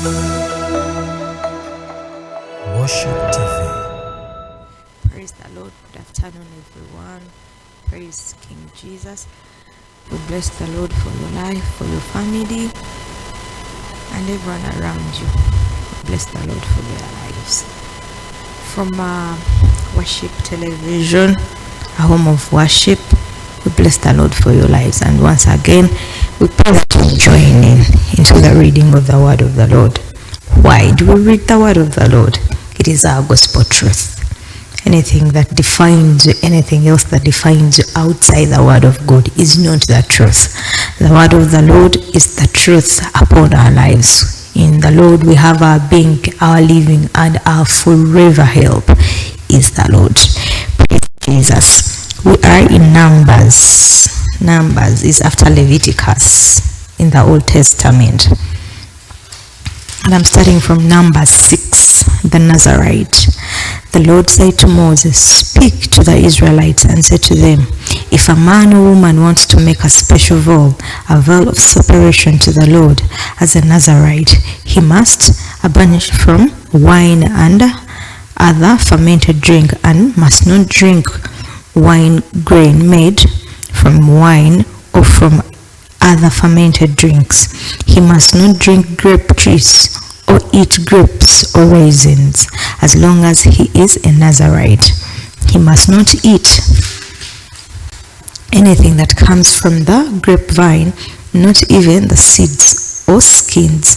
Worship TV. Praise the Lord. Good afternoon, everyone. Praise King Jesus. We bless the Lord for your life, for your family, and everyone around you. We bless the Lord for their lives. From Worship Television, a home of worship, we bless the Lord for your lives. And once again, we pray that you join into the reading of the word of the Lord. Why do we read the word of the Lord? It is our gospel truth. Anything that defines you, anything else that defines you outside the word of God is not the truth. The word of the Lord is the truth upon our lives. In the Lord we have our being, our living, and our forever help is the Lord. Praise Jesus. We are in Numbers. Numbers is after Leviticus in the Old Testament. And I'm starting from Numbers 6, the Nazarite. The Lord said to Moses, "Speak to the Israelites and say to them, if a man or woman wants to make a special vow, a vow of separation to the Lord as a Nazarite, he must abstain from wine and other fermented drink, and must not drink wine grain made from wine or from other fermented drinks. He must not drink grape juice or eat grapes or raisins, as long as he is a Nazarite. He must not eat anything that comes from the grapevine, not even the seeds or skins,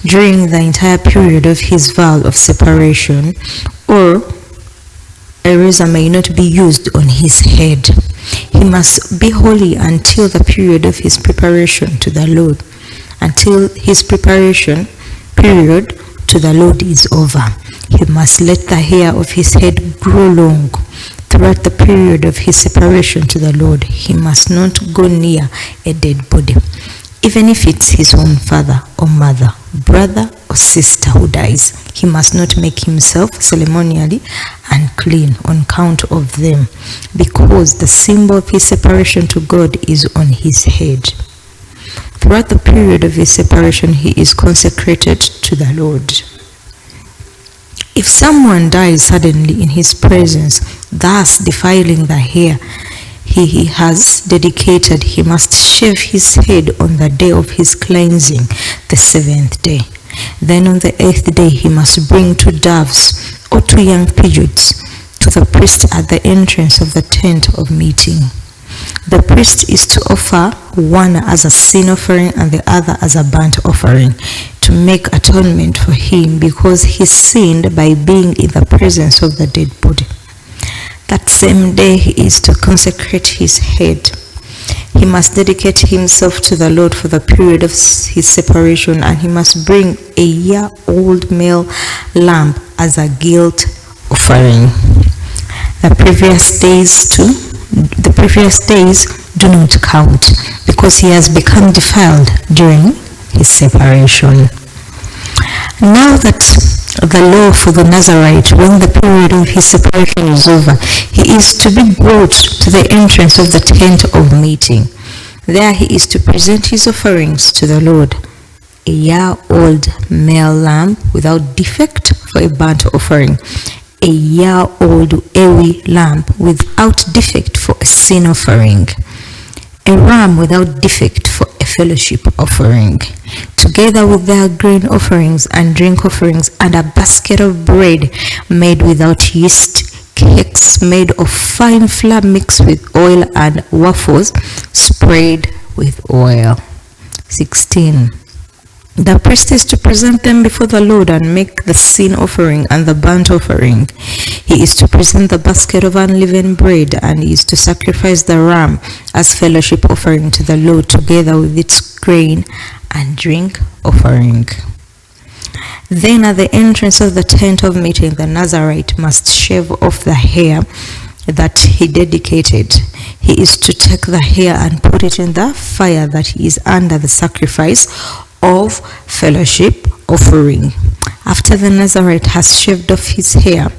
during the entire period of his vow of separation, or a razor may not be used on his head. He must be holy until the period of his preparation to the Lord, until his preparation period to the Lord is over. He must let the hair of his head grow long. Throughout the period of his separation to the Lord, he must not go near a dead body, even if it's his own father or mother, brother or sister who dies. He must not make himself ceremonially unclean on account of them, because the symbol of his separation to God is on his head. Throughout the period of his separation, he is consecrated to the Lord. If someone dies suddenly in his presence, thus defiling the hair he has dedicated, he must shave his head on the day of his cleansing, the 7th day. Then on the 8th day he must bring 2 doves or 2 young pigeons to the priest at the entrance of the tent of meeting. The priest is to offer one as a sin offering and the other as a burnt offering, to make atonement for him, because he sinned by being in the presence of the dead body. That same day he is to consecrate his head. He must dedicate himself to the Lord for the period of his separation, and he must bring a year-old male lamb as a guilt offering. The previous days do not count, because he has become defiled during his separation. Now that the law for the Nazarite, when the period of his separation is over, he is to be brought to the entrance of the tent of meeting. There he is to present his offerings to the Lord: a year-old male lamb without defect for a burnt offering, a year-old ewe lamb without defect for a sin offering, a ram without defect for a fellowship offering, together with their grain offerings and drink offerings, and a basket of bread made without yeast, cakes made of fine flour mixed with oil, and waffles spread with oil. 16. The priest is to present them before the Lord and make the sin offering and the burnt offering. He is to present the basket of unleavened bread, and he is to sacrifice the ram as fellowship offering to the Lord, together with its grain and drink offering. Then at the entrance of the tent of meeting, the Nazarite must shave off the hair that he dedicated. He is to take the hair and put it in the fire that is under the sacrifice of fellowship offering. After the Nazarite has shaved off his hair,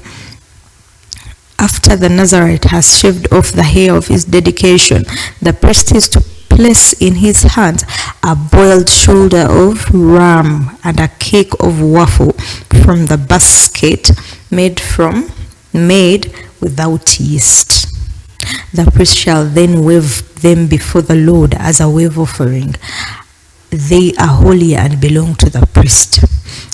after the Nazarite has shaved off the hair of his dedication, the priest is to place in his hand a boiled shoulder of ram, and a cake of waffle from the basket made without yeast. The priest shall then wave them before the Lord as a wave offering. They are holy and belong to the priest.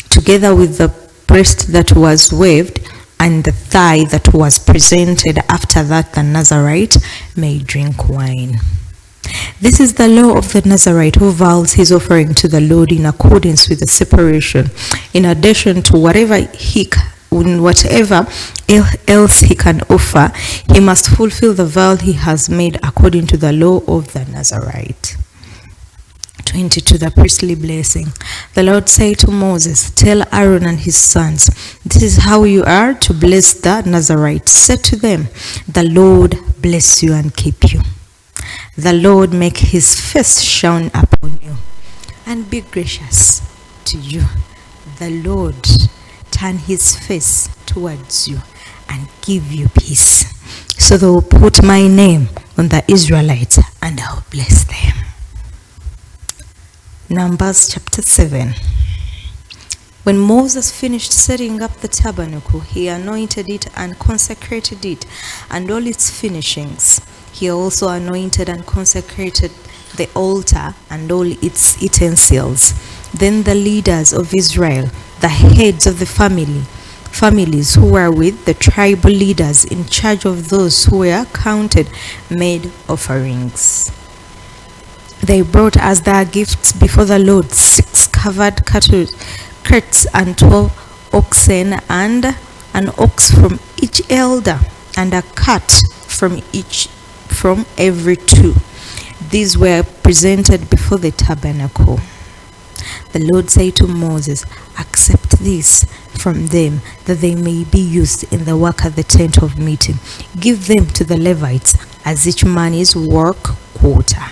Together with the breast that was waved and the thigh that was presented, after that the Nazarite may drink wine. This is the law of the Nazarite who vows his offering to the Lord in accordance with the separation. In addition to whatever else he can offer, he must fulfill the vow he has made according to the law of the Nazarite. 22. The priestly blessing. The Lord said to Moses, "Tell Aaron and his sons, this is how you are to bless the Nazarite. Say to them, the Lord bless you and keep you. The Lord make his face shine upon you and be gracious to you. The Lord turn his face towards you and give you peace." So they will put my name on the Israelites and I will bless them. Numbers chapter 7. When Moses finished setting up the tabernacle, he anointed it and consecrated it and all its finishings. He also anointed and consecrated the altar and all its utensils. Then the leaders of Israel, the heads of the families who were with the tribal leaders in charge of those who were counted, made offerings. They brought as their gifts before the Lord 6 covered cattle, carts and 12 oxen, and an ox from each elder, and a cat from every 2. These were presented before the tabernacle. The Lord said to Moses, "Accept this from them, that they may be used in the work at the tent of meeting. Give them to the Levites as each man his work quota."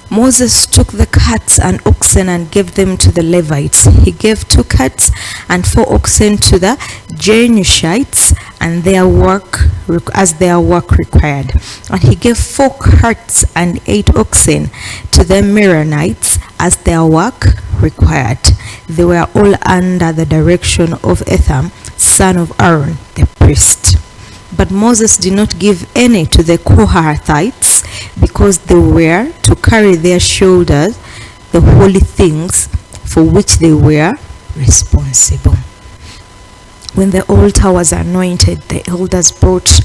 Moses took the cats and oxen and gave them to the Levites. He gave 2 cats and 4 oxen to the Jerusalemites and their work required. And he gave 4 carts and 8 oxen to the Merarites as their work required. They were all under the direction of Ethan, son of Aaron, the priest. But Moses did not give any to the Kohathites, because they were to carry their shoulders the holy things for which they were responsible. When the altar was anointed, the elders brought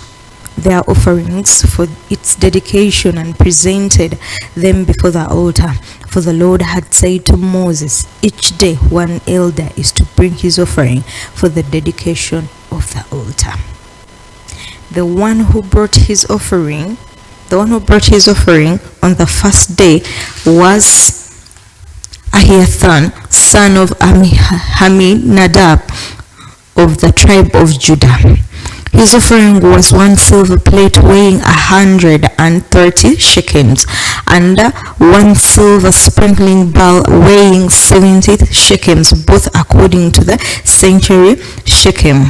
their offerings for its dedication and presented them before the altar. For the Lord had said to Moses, "Each day 1 elder is to bring his offering for the dedication of the altar." The one who brought his offering on the first day was Ahiathan, son of Aminadab, of the tribe of Judah. His offering was 1 silver plate weighing 130 shekels, and 1 silver sprinkling bowl weighing 70 shekels, both according to the sanctuary shekel,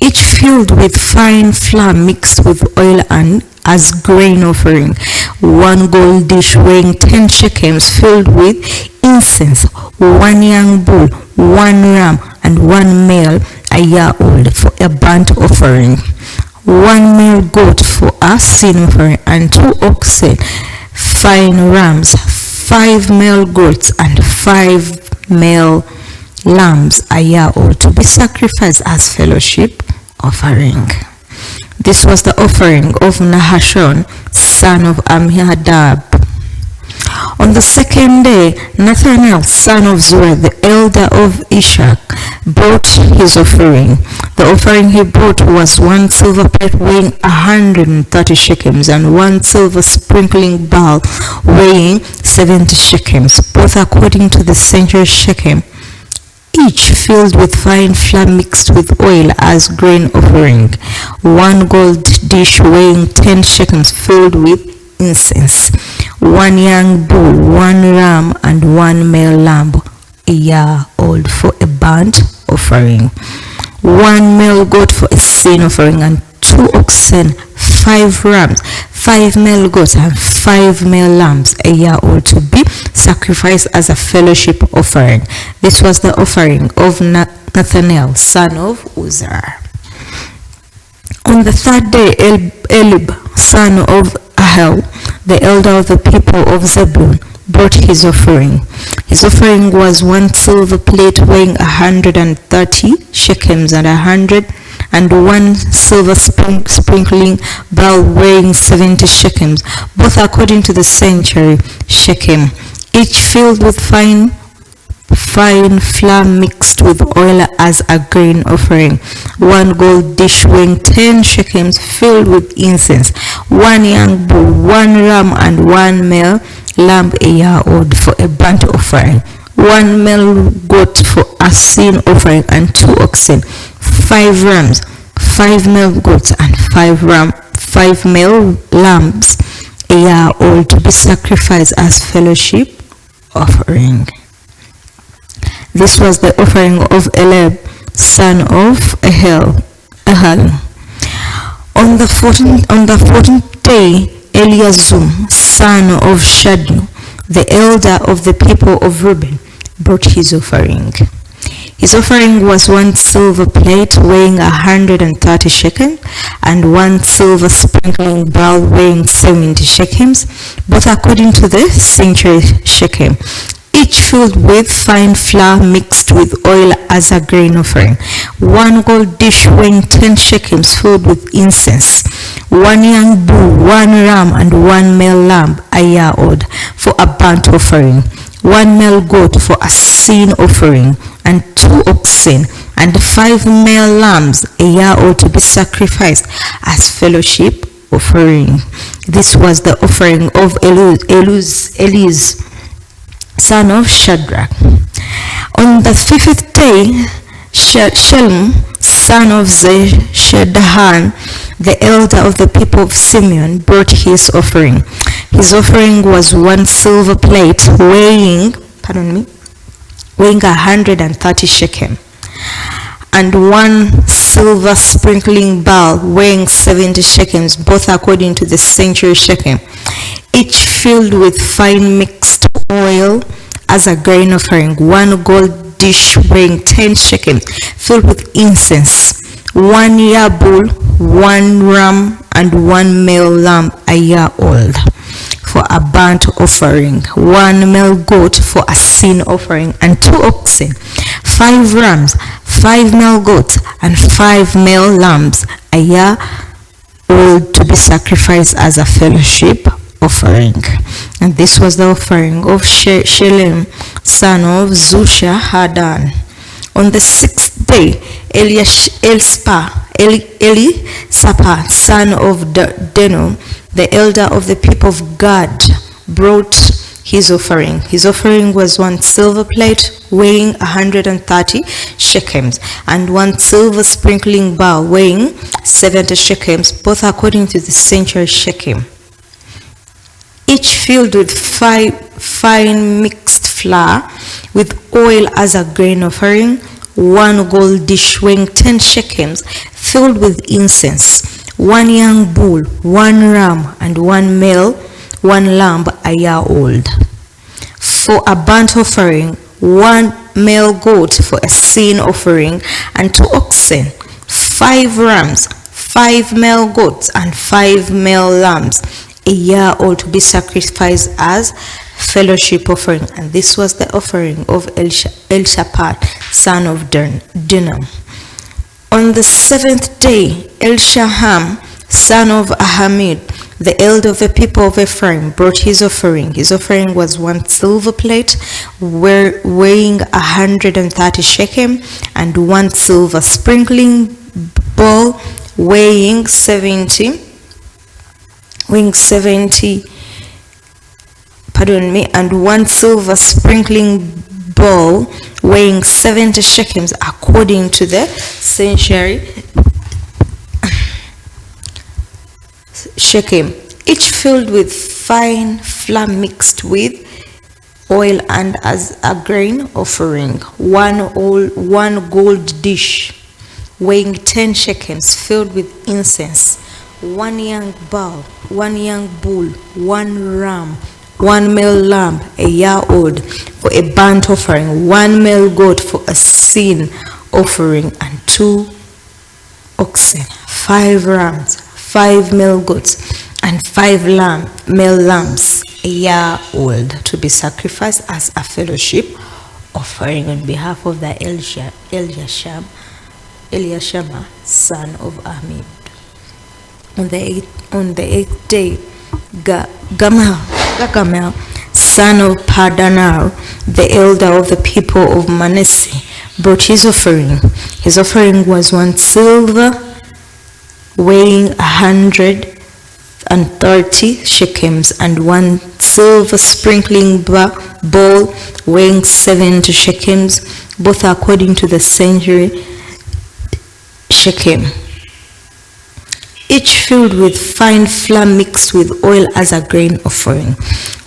each filled with fine flour mixed with oil and as grain offering. 1 gold dish weighing 10 shekels filled with incense, 1 young bull, 1 ram, and 1 male a year old for a burnt offering, 1 male goat for a sin offering, and 2 oxen, 5 rams, 5 male goats, and 5 male lambs a year old, to be sacrificed as fellowship offering. This was the offering of Nahashon, son of Amminadab. On the second day, Nathanael, son of Zuar, the elder of Ishak, brought his offering. The offering he brought was 1 silver plate weighing 130 shekels, and 1 silver sprinkling bowl weighing 70 shekels, both according to the sanctuary shekel, each filled with fine flour mixed with oil as grain offering. 1 gold dish weighing 10 shekels filled with incense, 1 young bull, 1 ram, and 1 male lamb a year old for a burnt offering, 1 male goat for a sin offering, and 2 oxen, 5 rams, 5 male goats, and 5 male lambs a year old to be sacrificed as a fellowship offering. This was the offering of Nathanael, son of Uzzar. On the third day, Elib, son of Ahel, the elder of the people of Zebulun, brought his offering. His offering was 1 silver plate weighing 130 shekels and 101 silver sprinkling bowl weighing 70 shekels, both according to the sanctuary shekel, each filled with fine flour mixed with oil as a grain offering. 1 gold dish weighing 10 shekels filled with incense. 1 young bull, 1 ram, and 1 male lamb a year old for a burnt offering. 1 male goat for a sin offering, and 2 oxen, 5 rams, 5 male goats, and 5 male lambs a year old to be sacrificed as fellowship offering. This was the offering of Elib, son of Ahel. On the 14th day, Eliazum, son of Shadnu, the elder of the people of Reuben, brought his offering. His offering was 1 silver plate weighing 130 shekels and 1 silver sprinkling bowl weighing 70 shekels, both according to the sanctuary shekel, each filled with fine flour mixed with oil as a grain offering. 1 gold dish weighing 10 shekels filled with incense. 1 young bull, 1 ram, and 1 male lamb a year old for a burnt offering. 1 male goat for a sin offering, and 2 oxen, and 5 male lambs a year old to be sacrificed as fellowship offering. This was the offering of Eliz, son of Shadrach. On the 5th day, Shalom, son of Zedahan, the elder of the people of Simeon, brought his offering. His offering was 1 silver plate weighing 130 shekel, and 1 silver sprinkling bowl weighing 70 shekels, both according to the sanctuary shekel, each filled with fine mixed oil as a grain offering. 1 gold dish weighing 10 shekels filled with incense. 1 year bull, 1 ram, and 1 male lamb a year old for a burnt offering. 1 male goat for a sin offering, and 2 oxen, 5 rams, 5 male goats, and 5 male lambs a year old to be sacrificed as a fellowship offering. And this was the offering of Shalem, son of Zusha-Hadan. On the 6th day, Elisaphat, son of Denon, the elder of the people of Gad, brought his offering. His offering was 1 silver plate weighing 130 shekels and 1 silver sprinkling bowl weighing 70 shekels, both according to the sanctuary shekel, each filled with fine mixed flour with oil as a grain offering. 1 gold dish weighing 10 shekels filled with incense. 1 young bull, 1 ram, and 1 male, 1 lamb a year old for a burnt offering. 1 male goat for a sin offering, and 2 oxen, 5 rams, 5 male goats, and 5 male lambs a year old to be sacrificed as fellowship offering. And this was the offering of Elishaphat, son of Dinam. On the 7th day, Elishaham, son of Ahamid, the elder of the people of Ephraim, brought his offering. His offering was 1 silver plate weighing 130 shekel and 1 silver sprinkling bowl weighing 70 and 1 silver sprinkling bowl weighing 70 shekels according to the sanctuary shekel, each filled with fine flour mixed with oil and as a grain offering. 1 gold dish weighing 10 shekels filled with incense. one young bull, one young bull, one ram, one male lamb a year old for a burnt offering, one male goat for a sin offering, and 2 oxen, 5 rams, 5 male goats, and 5 male lambs a year old to be sacrificed as a fellowship offering on behalf of the Eliashama, son of Amid. On the 8th day, Gagamel, son of Padanal, the elder of the people of Manasseh, brought his offering. His offering was 1 silver weighing 130 shekels, and 1 silver sprinkling bowl weighing 70 shekels, both according to the century shekel, each filled with fine flour mixed with oil as a grain offering.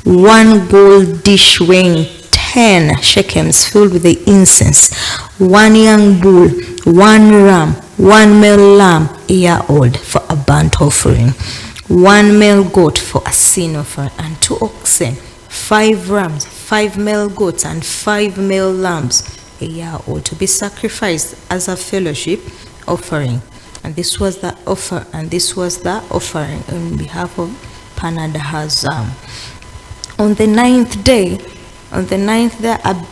1 gold dish weighing 10 shekels filled with the incense, 1 young bull, 1 ram, 1 male lamb a year old for a burnt offering, 1 male goat for a sin offering, and 2 oxen, 5 rams, 5 male goats, and 5 male lambs a year old to be sacrificed as a fellowship offering. And this was the offering on behalf of Panadahazam. On the 9th day, Abinadab,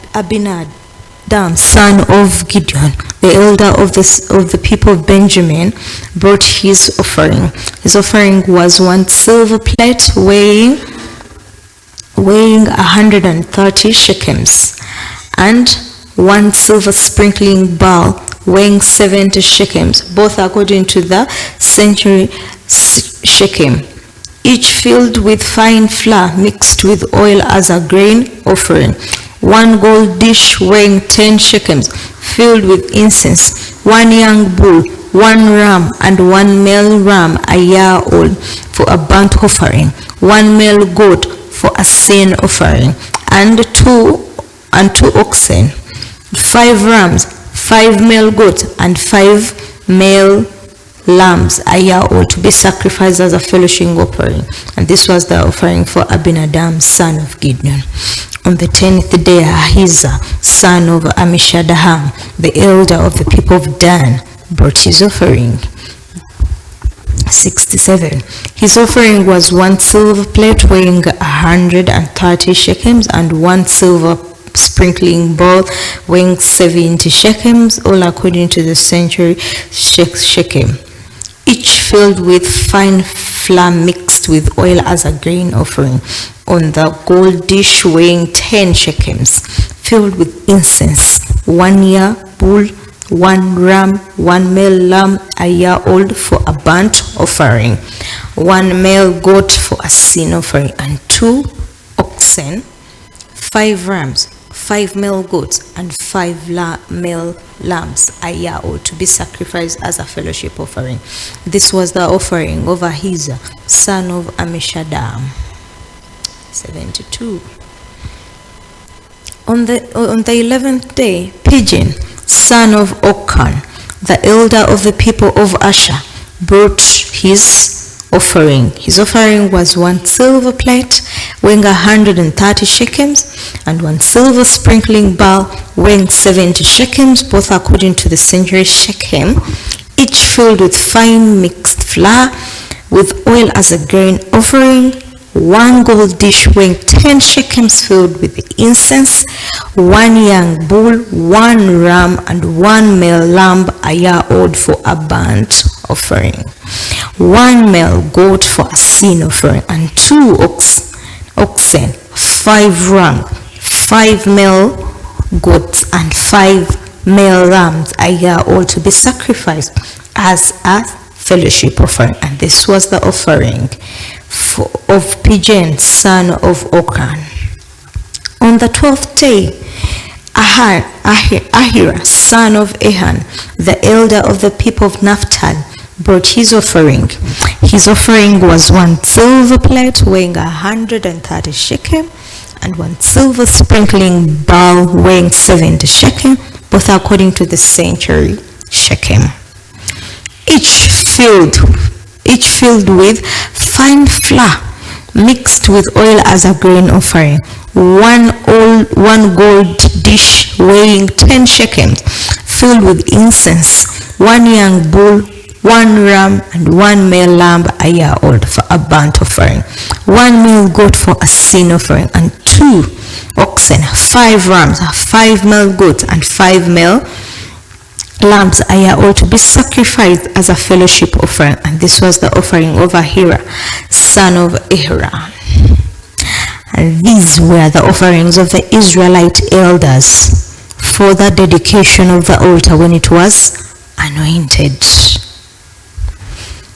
son of Gideon, the elder of the people of Benjamin, brought his offering. His offering was 1 silver plate weighing 130 shekels, and 1 silver sprinkling bowl weighing 70 shekels, both according to the century shekel, each filled with fine flour mixed with oil as a grain offering. 1 gold dish weighing 10 shekels, filled with incense, 1 young bull, 1 ram, and 1 male ram a year old for a burnt offering, 1 male goat for a sin offering, and 2 oxen, 5 rams, 5 male goats, and 5 male lambs a year old to be sacrificed as a fellowship offering. And this was the offering for Abinadab, son of Gideon. On the 10th day, Ahizah, son of Amishadaham, the elder of the people of Dan, brought his offering. 67. His offering was 1 silver plate weighing 130 shekels, and 1 silver sprinkling bowl weighing 70 shekels, all according to the century shekel, each filled with fine flour mixed with oil as a grain offering. On the gold dish weighing 10 shekels, filled with incense, 1 year bull, 1 ram, 1 male lamb a year old for a burnt offering, 1 male goat for a sin offering, and 2 oxen, 5 rams, 5 male goats, and 5 male lambs a year old to be sacrificed as a fellowship offering. This was the offering of Ahizah, son of Amishadam. 72. On the 11th day, Pigeon, son of Okan, the elder of the people of Asher, brought his offering. His offering was 1 silver plate weighing 130 shekels, and 1 silver sprinkling bowl weighing 70 shekels, both according to the century shekel, each filled with fine mixed flour with oil as a grain offering. 1 gold dish weighing 10 shekels filled with the incense, 1 young bull, 1 ram, and 1 male lamb a year old for a burnt offering, 1 male goat for a sin offering, and 2 oxen, 5 rams, 5 male goats, and 5 male lambs a year old to be sacrificed as a fellowship offering. And this was the offering of Pigeon, son of Okan. On the 12th day, Ahira, son of Ehan, the elder of the people of Naphtali, brought his offering. His offering was 1 silver plate weighing 130 shekel, and 1 silver sprinkling bowl weighing 70 shekel, both according to the century shekel, each each filled with fine flour mixed with oil as a grain offering. One gold dish weighing 10 shekels, filled with incense, one young bull, one ram, and one male lamb a year old for a burnt offering, one male goat for a sin offering, and 2 oxen, 5 rams, 5 male goats, and 5 male lambs a year old to be sacrificed as a fellowship offering. And this was the offering of Ahira, son of Ahira. And these were the offerings of the Israelite elders for the dedication of the altar when it was anointed.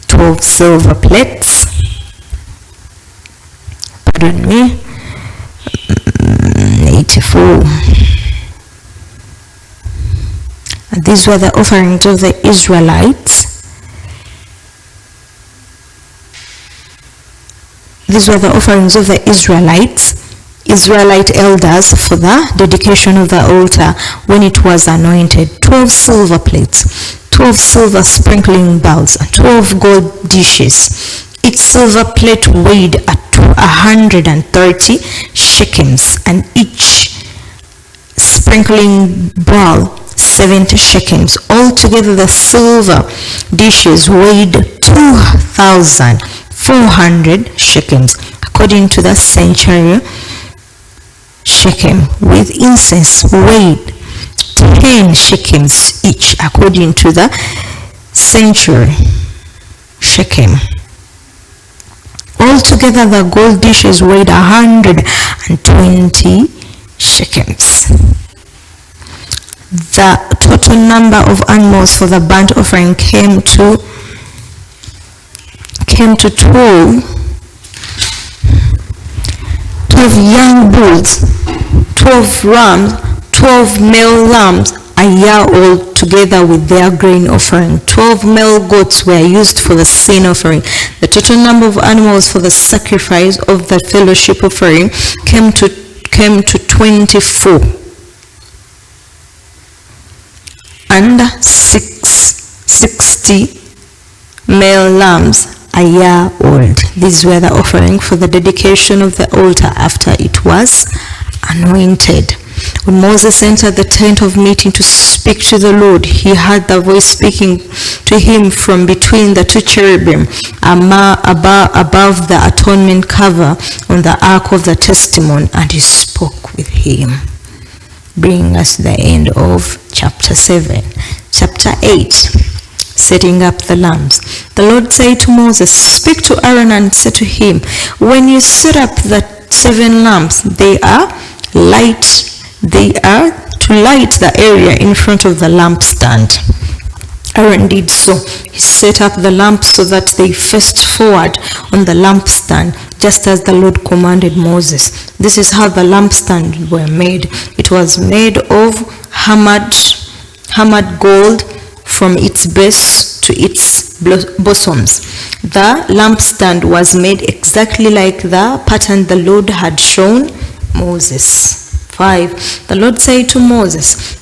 12 silver plates, pardon me, 84. And these were the offerings of the Israelites. These were the offerings of the Israelite elders for the dedication of the altar when it was anointed. 12 silver plates, 12 silver sprinkling bowls, and 12 gold dishes. Each silver plate weighed at 130 shekels, and each sprinkling bowl 70 shekels. Altogether the silver dishes weighed 2,400 shekels, according to the sanctuary shekel, with incense weighed 10 shekels each, according to the sanctuary shekel. Altogether the gold dishes weighed 120 shekels. The total number of animals for the burnt offering came to 12 young bulls, 12 rams, 12 male lambs a year old, together with their grain offering. 12 male goats were used for the sin offering. The total number of animals for the sacrifice of the fellowship offering came to 24, and 60 male lambs a year old. These were the offering for the dedication of the altar after it was anointed. When Moses entered the tent of meeting to speak to the Lord, he heard the voice speaking to him from between the 2 cherubim above the atonement cover on the ark of the testimony, and he spoke with him. Bringing us to the end of chapter 7. Chapter 8, setting up the lamps. The Lord said to Moses, speak to Aaron and say to him, when you set up the 7 lamps, they are to light the area in front of the lampstand. Aaron did so. He set up the lamps so that they faced forward on the lampstand, just as the Lord commanded Moses. This is how the lampstand were made. It was made of hammered gold from its base to its bosoms. The lampstand was made exactly like the pattern the Lord had shown Moses. 5. The Lord said to Moses,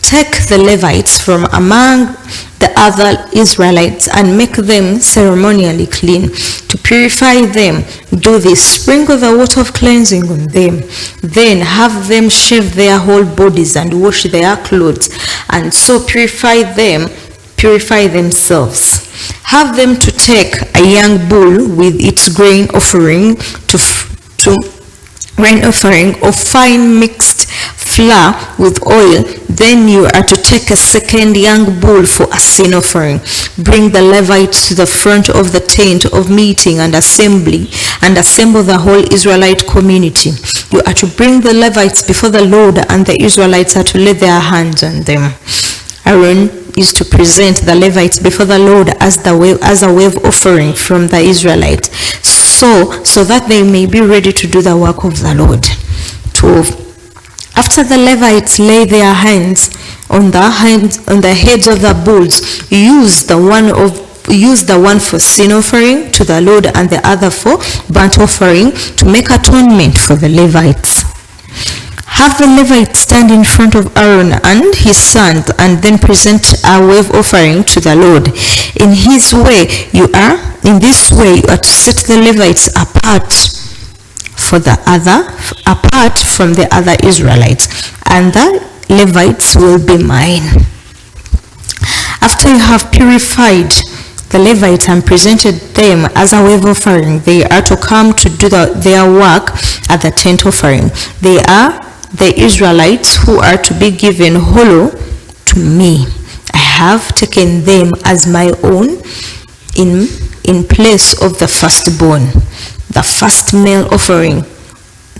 take the Levites from among the other Israelites and make them ceremonially clean. To purify them, do this: sprinkle the water of cleansing on them. Then have them shave their whole bodies and wash their clothes, and so purify themselves. Have them to take a young bull with its grain offering of fine mixed flour with oil. Then you are to take a second young bull for a sin offering. Bring the Levites to the front of the tent of meeting and assemble the whole Israelite community. You are to bring the Levites before the Lord, and the Israelites are to lay their hands on them. Aaron is to present the Levites before the Lord as a wave offering from the Israelites, so that they may be ready to do the work of the Lord. 12. After the Levites lay their hands on the heads of the bulls, use the one for sin offering to the Lord and the other for burnt offering, to make atonement for the Levites. Have the Levites stand in front of Aaron and his sons, and then present a wave offering to the Lord. In this way you are to set the Levites apart from the other Israelites, and the Levites will be mine. After you have purified the Levites and presented them as a wave offering, they are to come to do their work at the tent offering. They are the Israelites who are to be given whole to me. I have taken them as my own in place of the firstborn, the first male offering,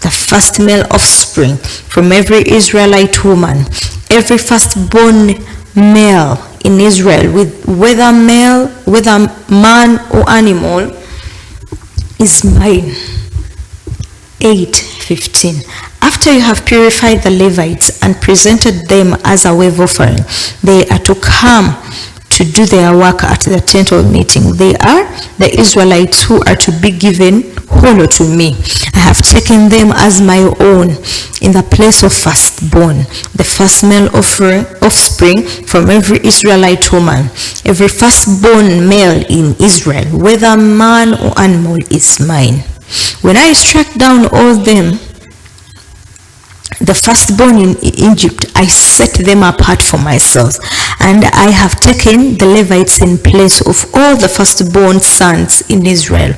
the first male offspring from every Israelite woman. Every firstborn male in Israel, whether man or animal, is mine. 8:15. After you have purified the Levites and presented them as a wave offering, they are to come to do their work at the tent of meeting. They are the Israelites who are to be given whole to me. I have taken them as my own in the place of firstborn, the first male offspring from every Israelite woman. Every firstborn male in Israel, whether man or animal, is mine. When I struck down all them, the firstborn in Egypt, I set them apart for myself, and I have taken the Levites in place of all the firstborn sons in Israel.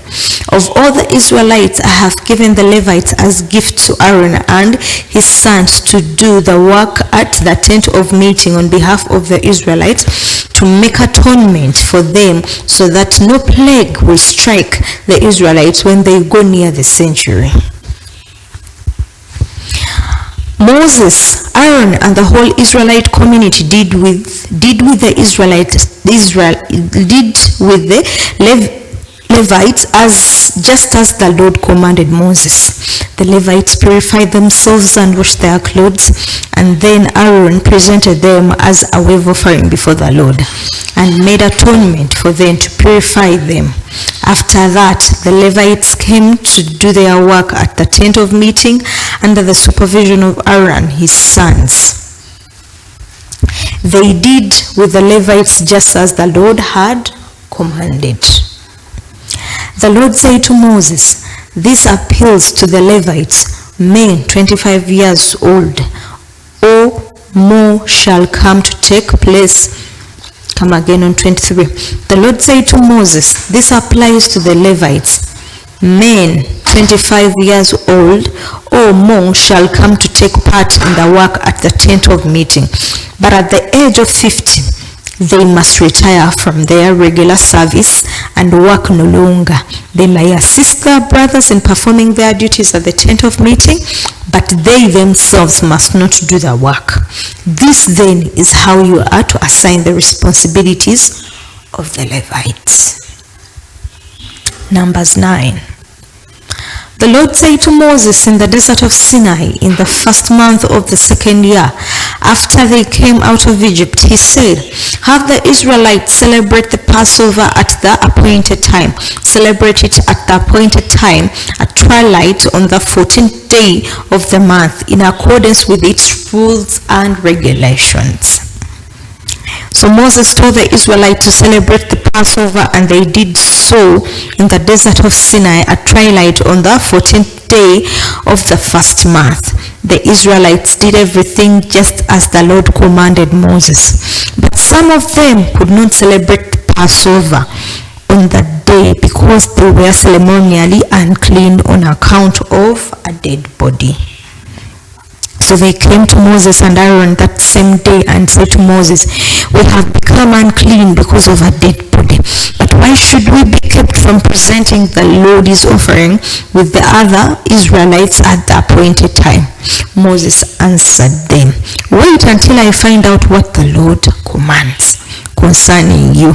Of all the Israelites, I have given the Levites as gifts to Aaron and his sons to do the work at the tent of meeting on behalf of the Israelites, to make atonement for them, so that no plague will strike the Israelites when they go near the sanctuary. Moses, Aaron, and the whole Israelite community did with the Levites just as the Lord commanded Moses. The Levites purified themselves and washed their clothes, and then Aaron presented them as a wave offering before the Lord and made atonement for them to purify them. After that, the Levites came to do their work at the tent of meeting under the supervision of Aaron, his sons. They did with the Levites just as the Lord had commanded. The Lord said to Moses, "This appeals to the Levites, men 25 years old or more shall come to take place." Come again on 23. The Lord said to Moses, "This applies to the Levites, men 25 years old or more shall come to take part in the work at the tent of meeting, but at the age of 50, they must retire from their regular service and work no longer. They may assist their brothers in performing their duties at the tent of meeting, but they themselves must not do the work. This then is how you are to assign the responsibilities of the Levites." Numbers 9. The Lord said to Moses in the desert of Sinai in the first month of the second year, after they came out of Egypt, he said, "Have the Israelites celebrate the Passover at the appointed time. Celebrate it at the appointed time at twilight on the 14th day of the month, in accordance with its rules and regulations." So Moses told the Israelites to celebrate the Passover, and they did so in the desert of Sinai at twilight on the 14th day of the first month. The Israelites did everything just as the Lord commanded Moses. But some of them could not celebrate the Passover on that day because they were ceremonially unclean on account of a dead body. So they came to Moses and Aaron that same day and said to Moses, "We have become unclean because of a dead body. But why should we be kept from presenting the Lord's offering with the other Israelites at the appointed time?" Moses answered them, "Wait until I find out what the Lord commands concerning you."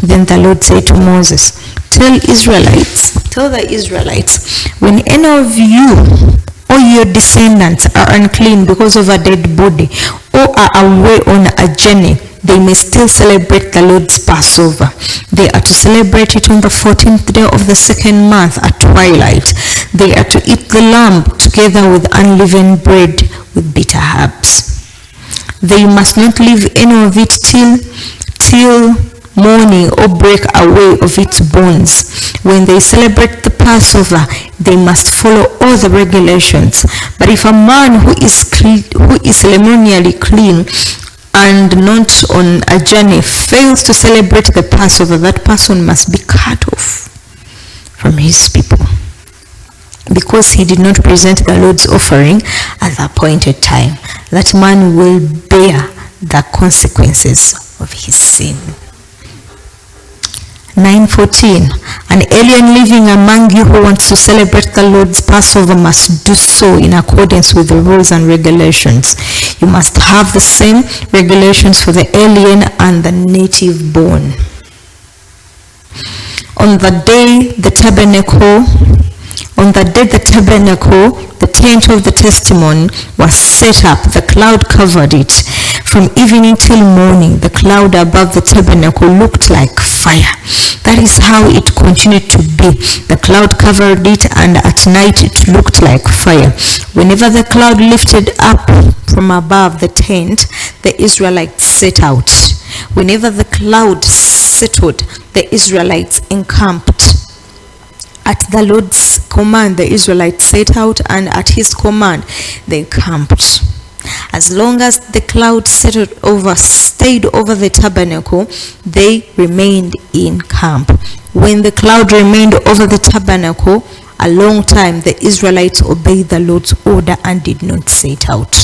Then the Lord said to Moses, Tell the Israelites, when any of you or your descendants are unclean because of a dead body, or are away on a journey, they may still celebrate the Lord's Passover. They are to celebrate it on the 14th day of the second month at twilight. They are to eat the lamb together with unleavened bread with bitter herbs. They must not leave any of it till morning or break away of its bones. When they celebrate the Passover, they must follow all the regulations. But if a man who is ceremonially clean and not on a journey fails to celebrate the Passover, that person must be cut off from his people, because he did not present the Lord's offering at the appointed time. That man will bear the consequences of his sin. 9:14. An alien living among you who wants to celebrate the Lord's Passover must do so in accordance with the rules and regulations. You must have the same regulations for the alien and the native born. On the day the tabernacle, the tent of the testimony was set up, the cloud covered it. From evening till morning, the cloud above the tabernacle looked like fire. That is how it continued to be. The cloud covered it, and at night it looked like fire. Whenever the cloud lifted up from above the tent, the Israelites set out. Whenever the cloud settled, the Israelites encamped. At the Lord's command, the Israelites set out, and at his command, they camped. As long as the cloud stayed over the tabernacle, they remained in camp. When the cloud remained over the tabernacle a long time, the Israelites obeyed the Lord's order and did not set out.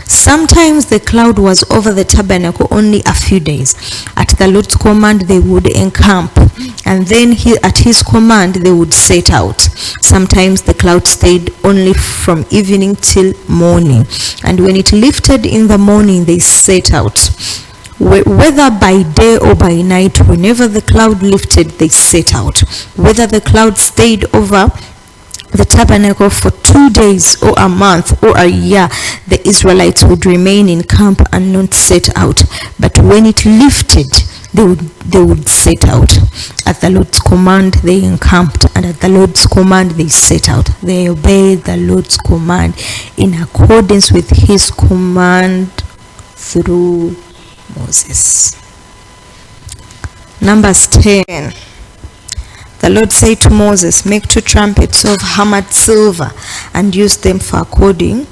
Sometimes the cloud was over the tabernacle only a few days. At the Lord's command, they would encamp, and then at his command, they would set out. Sometimes the cloud stayed only from evening till morning, and when it lifted in the morning, they set out. Whether by day or by night, whenever the cloud lifted, they set out. Whether the cloud stayed over the tabernacle for 2 days or a month or a year, the Israelites would remain in camp and not set out. But when it lifted, they would set out. At the Lord's command, they encamped, and at the Lord's command, they set out. They obeyed the Lord's command in accordance with his command through Moses. Numbers 10. The Lord said to Moses, "Make 2 trumpets of hammered silver and use them for calling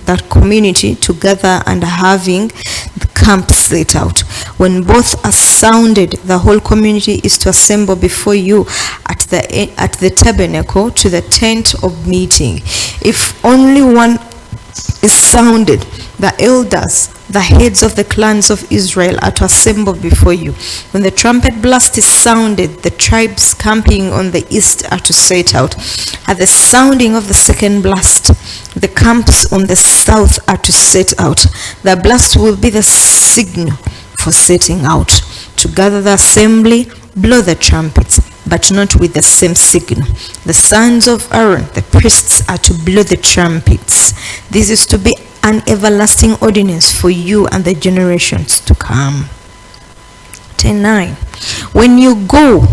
that community together and having the camp set out. When both are sounded, the whole community is to assemble before you at the tabernacle to the tent of meeting. If only one is sounded, the elders, the heads of the clans of Israel, are to assemble before you. When the trumpet blast is sounded, the tribes camping on the east are to set out. At the sounding of the second blast, the camps on the south are to set out. The blast will be the signal for setting out. To gather the assembly, blow the trumpets, but not with the same signal. The sons of Aaron, the priests, are to blow the trumpets. This is to be an everlasting ordinance for you and the generations to come." 10:9. When you go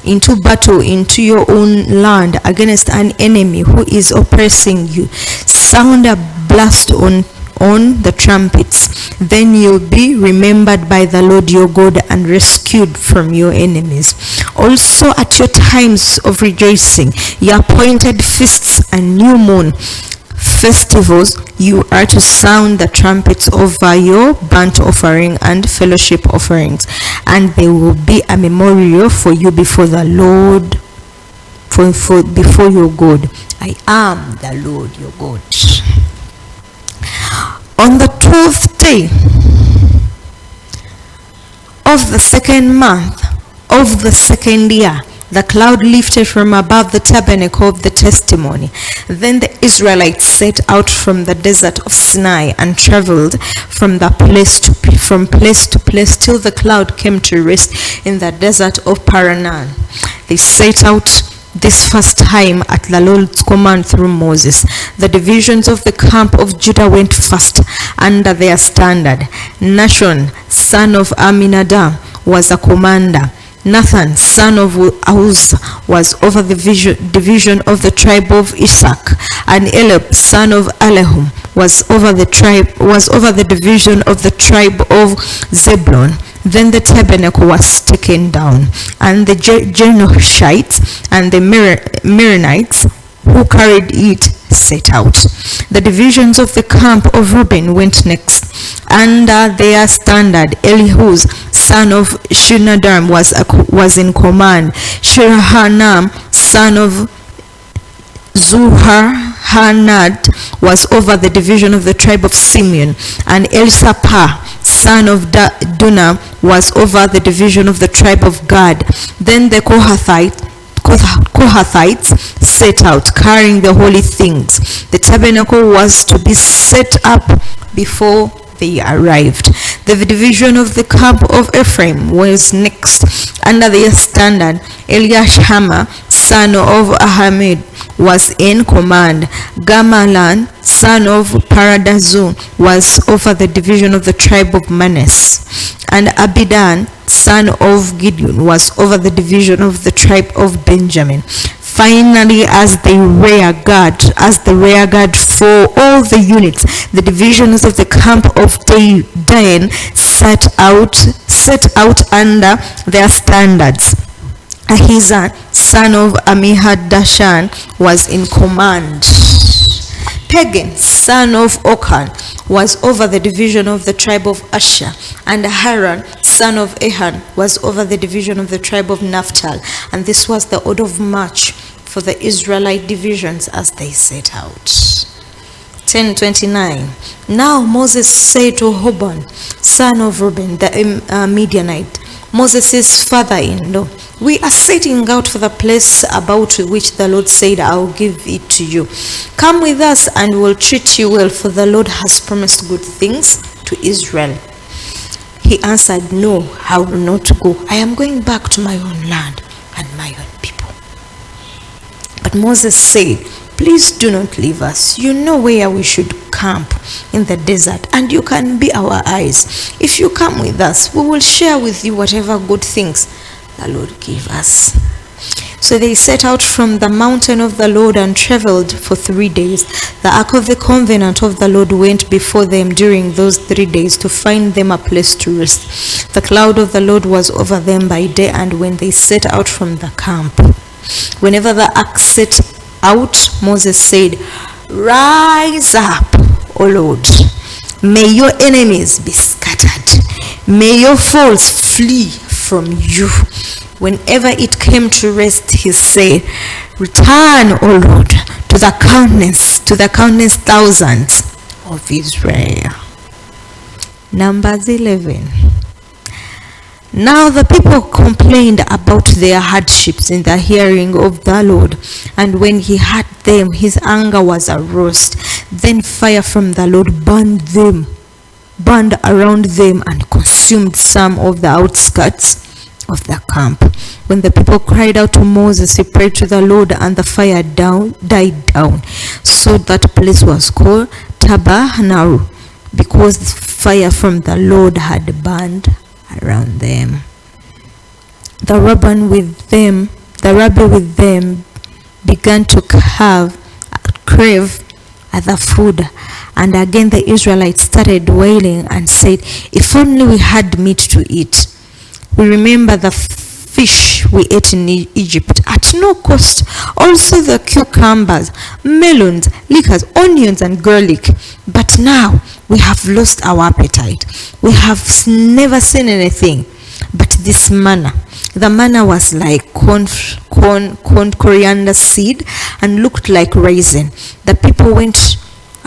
into battle into your own land against an enemy who is oppressing you, sound a blast on the trumpets. Then you'll be remembered by the Lord your God and rescued from your enemies. Also at your times of rejoicing, your appointed feasts and new moon festivals, you are to sound the trumpets over your burnt offering and fellowship offerings, and they will be a memorial for you before the Lord, before your God. I am the Lord your God. On the 12th day of the second month of the second year, the cloud lifted from above the tabernacle of the testimony. Then the Israelites set out from the desert of Sinai and traveled from place to place till the cloud came to rest in the desert of Paran. They set out this first time at the Lord's command through Moses. The divisions of the camp of Judah went first under their standard. Nashon, son of Aminadab, was a commander. Nathan, son of Uz, was over the division of the tribe of Isaac, and Eliab, son of Alehum, was over the division of the tribe of Zebulun. Then the tabernacle was taken down, and the Jenoshites and the Meunites who carried it set out. The divisions of the camp of Reuben went next. Under their standard, Elihu, son of Shinadam, was in command. Shirahanam, son of Zuharhanad, was over the division of the tribe of Simeon, and Elisapah, son of Dunam, was over the division of the tribe of Gad. Then the Kohathites set out, carrying the holy things. The tabernacle was to be set up before they arrived. The division of the camp of Ephraim was next. Under their standard, Eliashama, son of Ahamid, was in command. Gamalan, son of Paradazun, was over the division of the tribe of Manasseh, and Abidan, son of Gideon, was over the division of the tribe of Benjamin. Finally, as the rear guard for all the units, the divisions of the camp of Dan set out under their standards. Ahizan, son of Amihadashan, was in command. Pagan, son of Okan, was over the division of the tribe of Asher, and Haran, son of Ehan, was over the division of the tribe of Naphtali. And this was the order of march for the Israelite divisions as they set out. 10:29. Now Moses said to Hobon, son of Reuben, the Midianite, Moses' father-in-law, we are setting out for the place about which the Lord said, I will give it to you. Come with us and we will treat you well, for the Lord has promised good things to Israel. He answered, no, I will not go. I am going back to my own land and my own people. But Moses said, please do not leave us. You know where we should camp, in the desert, and you can be our eyes. If you come with us, we will share with you whatever good things the Lord gave us. So they set out from the mountain of the Lord and traveled for 3 days. The ark of the covenant of the Lord went before them during those 3 days to find them a place to rest. The cloud of the Lord was over them by day and when they set out from the camp. Whenever the ark set out, Moses said, rise up, O Lord. May your enemies be scattered. May your foes flee from you. Whenever it came to rest, he said, return, O Lord, to the countless thousands of Israel. Numbers 11. Now the people complained about their hardships in the hearing of the Lord, and when he heard them, his anger was aroused. Then fire from the Lord burned around them and consumed some of the outskirts of the camp. When the people cried out to Moses, he prayed to the Lord, and the fire died down. So that place was called Tabernacle, because fire from the Lord had burned around them. The rabbi with them began to crave other food, and again the Israelites started wailing and said, if only we had meat to eat. We remember the fish we ate in Egypt at no cost, also the cucumbers, melons, liquors, onions, and garlic. But now we have lost our appetite. We have never seen anything but this manna. The manna was like coriander seed and looked like raisin. The people went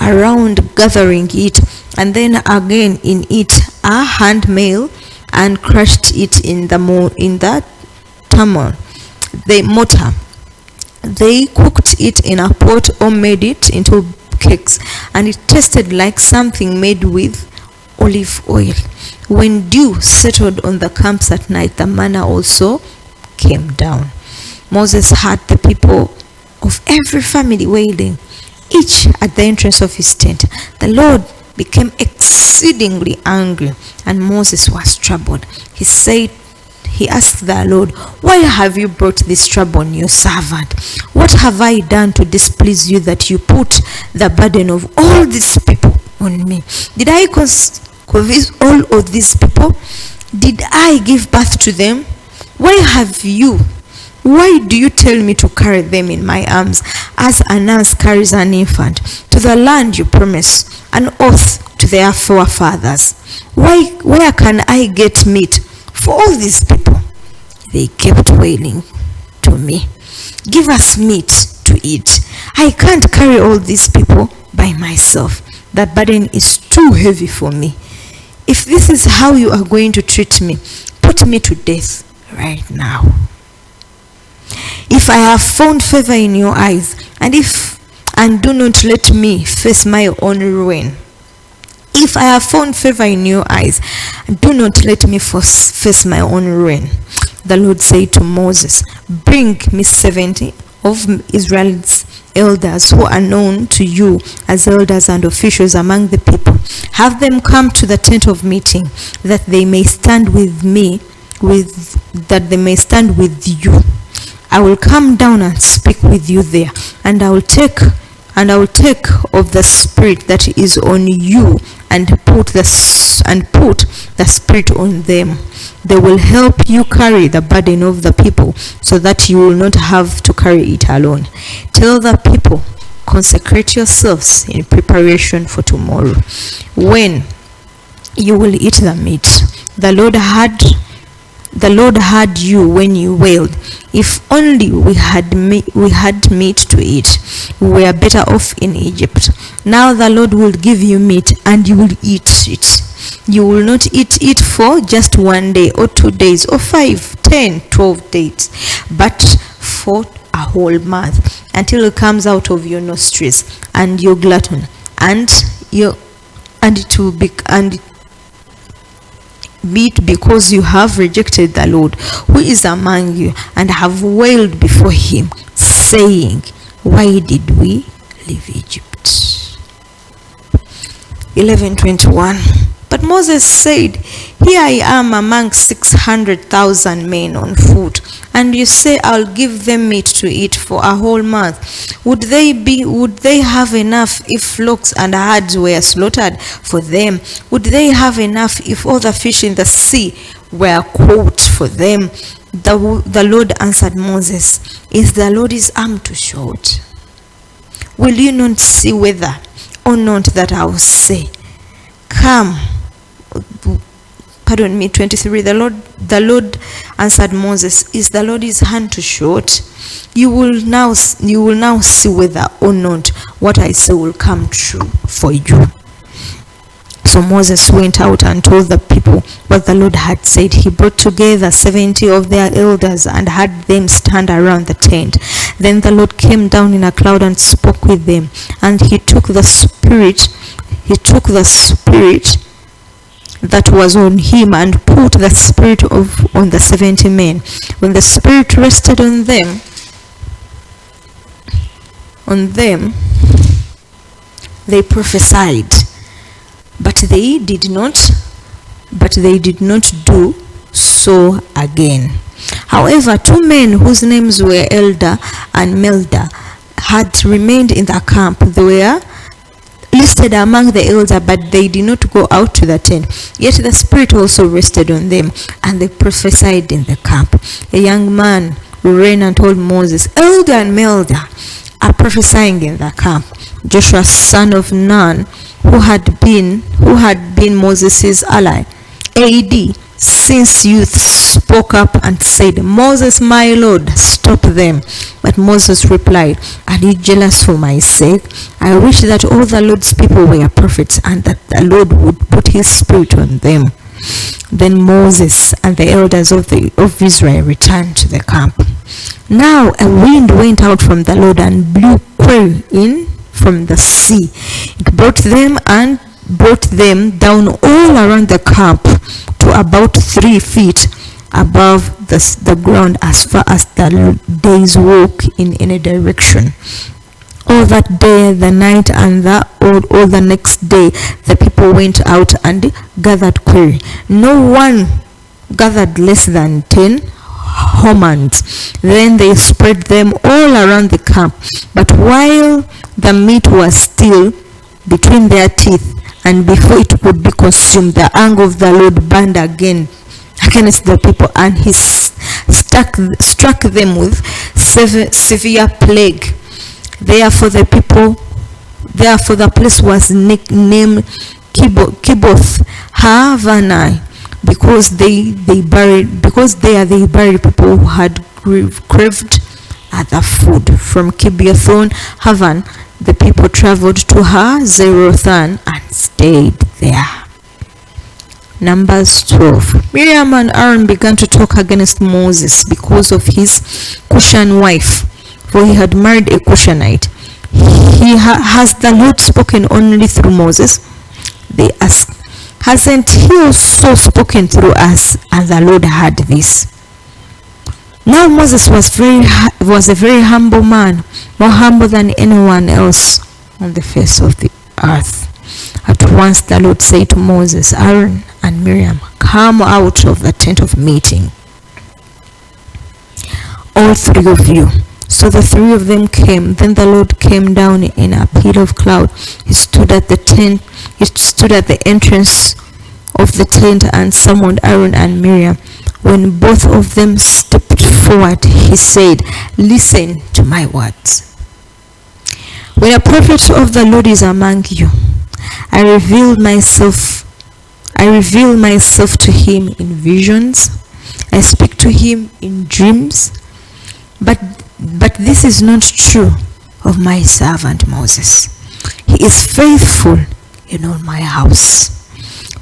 around gathering it, and then again in it a handmill, and crushed it in the mortar. They cooked it in a pot or made it into cakes, and it tasted like something made with olive oil. When dew settled on the camps at night, the manna also came down. Moses heard the people of every family wailing, each at the entrance of his tent. The Lord became exceedingly angry, and Moses was troubled. He asked the Lord, "Why have you brought this trouble on your servant? What have I done to displease you that you put the burden of all these people on me? Did I cause all of these people? Did I give birth to them? Why do you tell me to carry them in my arms as a nurse carries an infant to the land you promised an oath to their forefathers? Where can I get meat for all these people?" They kept wailing to me, "Give us meat to eat. I can't carry all these people by myself. That burden is too heavy for me. If this is how you are going to treat me, put me to death right now. If I have found favor in your eyes, and do not let me face my own ruin. If I have found favor in your eyes, do not let me face my own ruin." The Lord said to Moses, "Bring me 70 of Israel's elders who are known to you as elders and officials among the people. Have them come to the tent of meeting, that they may stand with you. I will come down and speak with you there, and I will take of the spirit that is on you and put the spirit on them. They will help you carry the burden of the people, so that you will not have to carry it alone. Tell the people, consecrate yourselves in preparation for tomorrow, when you will eat the meat. The Lord heard you when you wailed. If only we had meat to eat. We were better off in Egypt. Now the Lord will give you meat, and you will eat it. You will not eat it for just 1 day or 2 days or 5, 10, 12 days, but for a whole month, until it comes out of your nostrils, and your glutton, and it will be it because you have rejected the Lord who is among you, and have wailed before him, saying, "Why did we leave Egypt?" 11:21. But Moses said, "Here I am among 600,000 men on foot, and you say I'll give them meat to eat for a whole month. Would they have enough if flocks and herds were slaughtered for them? Would they have enough if all the fish in the sea were caught for them?" The Lord answered Moses, "Is the Lord's arm too short? Will you not see whether or not that I will say, come?" 23. The Lord answered Moses, "Is the Lord's hand too short? You will now see whether or not what I say will come true for you." So Moses went out and told the people what the Lord had said. He brought together 70 of their elders and had them stand around the tent. Then the Lord came down in a cloud and spoke with them, and he took the spirit that was on him and put the spirit on the 70 men. When the spirit rested on them, they prophesied, but they did not do so again. However, 2 men whose names were Elder and Melda had remained in the camp. They were listed among the elders, but they did not go out to the tent. Yet the Spirit also rested on them, and they prophesied in the camp. A young man ran and told Moses, "Elder and Melda are prophesying in the camp." Joshua, son of Nun, who had been Moses' ally, AD, since youth, spoke up and said, "Moses, my Lord, stop them." But Moses replied, "Are you jealous for my sake? I wish that all the Lord's people were prophets, and that the Lord would put his spirit on them." Then Moses and the elders of Israel returned to the camp. Now a wind went out from the Lord and blew quail in from the sea. It brought them down all around the camp to about 3 feet, above the ground as far as the day's walk in any direction. All that day, the night, and all the next day, the people went out and gathered quarry. No one gathered less than 10 homans. Then they spread them all around the camp. But while the meat was still between their teeth, and before it could be consumed, the anger of the Lord burned again against the people, and he struck them with severe plague. Therefore the place was nicknamed Kibroth Hattaavah, because they buried people who had craved other food. From Kibroth Hattaavah, the people traveled to Hazeroth and stayed there. Numbers 12. Miriam and Aaron began to talk against Moses because of his Cushan wife, for he had married a Cushanite. Has the Lord spoken only through Moses? They asked. Hasn't he also spoken through us? And the Lord heard this. Now Moses was a very humble man, more humble than anyone else on the face of the earth. At once the Lord said to Moses, Aaron, and Miriam, come out of the tent of meeting, all three of you. So the three of them came. Then the Lord came down in a pillar of cloud. He stood at the entrance of the tent and summoned Aaron and Miriam. When both of them stepped forward, he said, listen to my words. When a prophet of the Lord is among you, I reveal myself to him in visions. I speak to him in dreams. But this is not true of my servant Moses. He is faithful in all my house.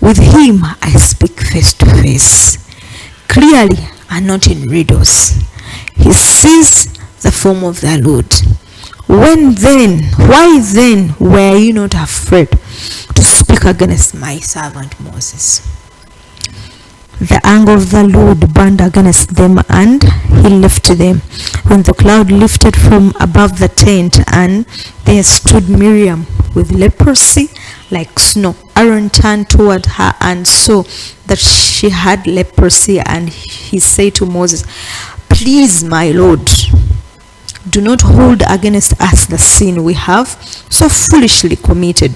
With him I speak face to face, clearly and not in riddles. He sees the form of the Lord. Why then were you not afraid to speak against my servant Moses? The anger of the Lord burned against them, and he left them. When the cloud lifted from above the tent, and there stood Miriam with leprosy like snow, Aaron turned toward her and saw that she had leprosy, and he said to Moses, please, my Lord, do not hold against us the sin we have so foolishly committed.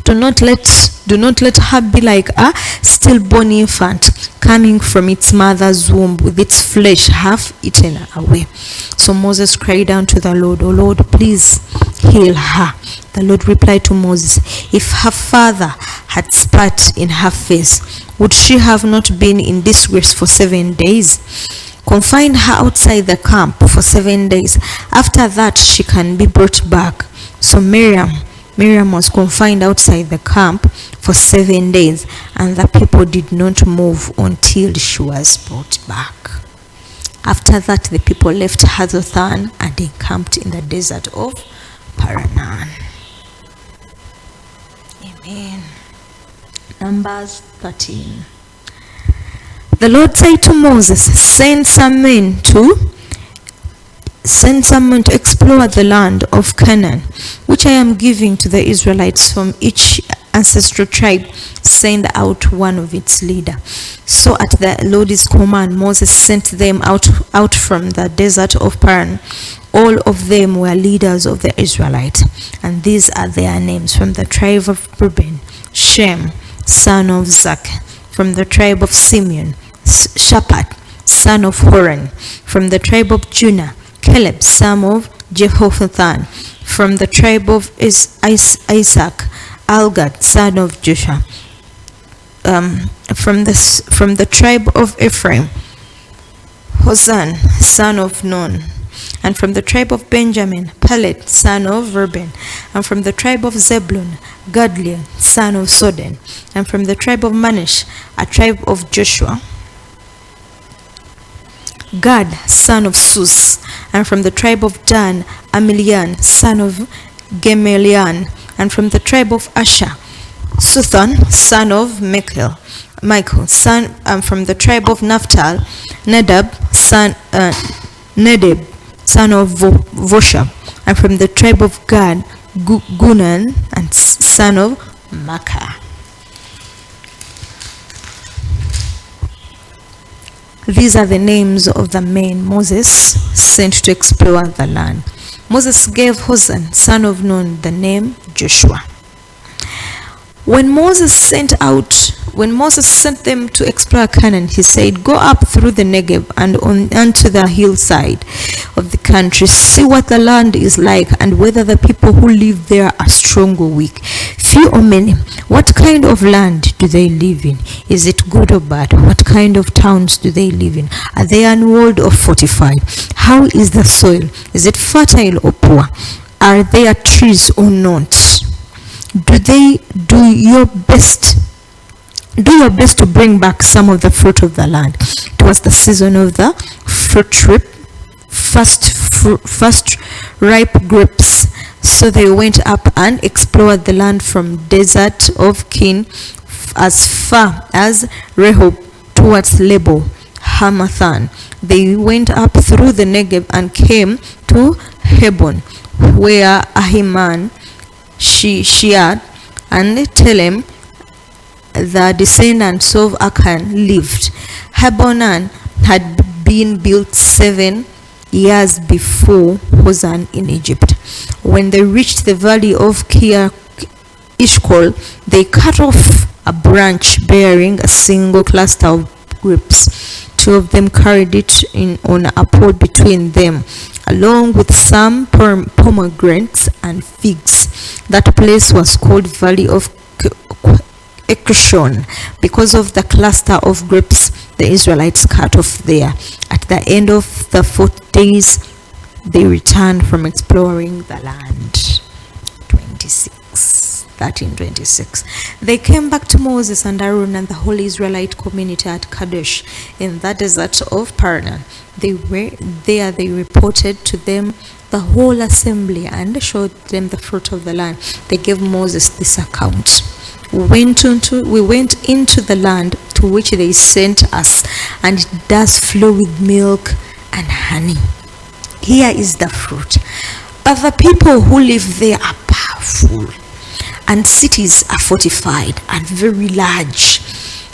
Do not let her be like a stillborn infant coming from its mother's womb with its flesh half eaten away. So Moses cried out to the Lord, O Lord, please heal her. The Lord replied to Moses, if her father had spat in her face, would she have not been in disgrace for 7 days? Confine her outside the camp for 7 days. After that she can be brought back. So Miriam was confined outside the camp for 7 days, and the people did not move until she was brought back. After that, the people left Hazeroth and encamped in the desert of Paran. Amen. Numbers 13. The Lord said to Moses, send some men to explore the land of Canaan, which I am giving to the Israelites. From each ancestral tribe, send out one of its leader. So at the Lord's command, Moses sent them out from the desert of Paran. All of them were leaders of the Israelites, and these are their names. From the tribe of Reuben, Shem, son of Zach. From the tribe of Simeon, Shaphat, son of Horan. From the tribe of Judah, Caleb, son of Jehoshaphat. From the tribe of Isaac, Algad, son of Joshua. From the tribe of Ephraim, Hosam, son of Nun. And from the tribe of Benjamin, Pelet, son of Reuben. And from the tribe of Zebulun, Gadliel, son of Sodden. And from the tribe of Manasseh, a tribe of Joshua, Gad, son of Sus. And from the tribe of Dan, Amelian, son of Gemelian. And from the tribe of Asher, Suthan, son of Michael, son from the tribe of Naphtali, Nadab, son of Voshab, and from the tribe of Gad, Gunan, and son of Makkah. These are the names of the men Moses sent to explore the land. Moses gave Hosan, son of Nun, the name Joshua. When Moses sent them to explore Canaan, he said, "Go up through the Negev and onto the hillside of the country. See what the land is like and whether the people who live there are strong or weak, few or many. What kind of land do they live in? Is it good or bad? What kind of towns do they live in? Are they unwalled or fortified? How is the soil? Is it fertile or poor? Are there trees or not? Do your best to bring back some of the fruit of the land." It was the season of the first ripe grapes. So they went up and explored the land from desert of Kin as far as Rehob towards Lebo Hamathan. They went up through the Negev and came to Hebron, where Ahiman, Shiad, and Telem, the descendants of Akan, lived. Hebron had been built 7 years before Hosan in Egypt. When they reached the valley of Eshcol, they cut off a branch bearing a single cluster of grapes. 2 of them carried it on a pole between them, along with some pomegranates and figs. That place was called Valley of Ekron because of the cluster of grapes the Israelites cut off there. At the end of the 40 days, they returned from exploring the land. 13:26. They came back to Moses and Aaron and the whole Israelite community at Kadesh in the desert of Paran. They reported to them the whole assembly and showed them the fruit of the land. They gave Moses this account. We went into the land to which they sent us, and it does flow with milk and honey. Here is the fruit. But the people who live there are powerful, and cities are fortified and very large.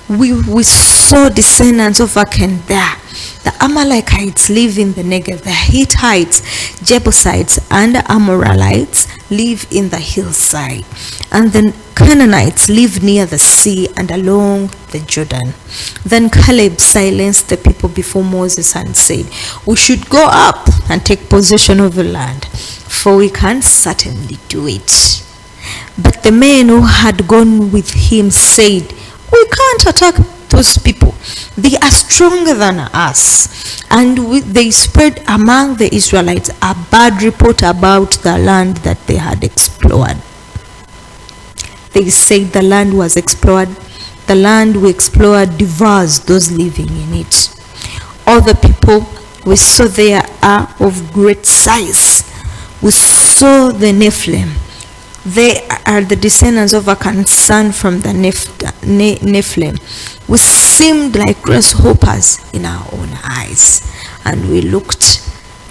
We saw descendants of Akan there. The Amalekites live in the Negev. The Hittites, Jebusites, and Amorites live in the hillside. And the Canaanites live near the sea and along the Jordan. Then Caleb silenced the people before Moses and said, "We should go up and take possession of the land, for we can certainly do it." But the men who had gone with him said, "We can't attack those people. They are stronger than us." And they spread among the Israelites a bad report about the land that they had explored. They said the land was explored. The land we explored devours those living in it. All the people we saw there are of great size. We saw the Nephilim. They are the descendants of Akan's son from the Nephilim. We seemed like grasshoppers in our own eyes, and we looked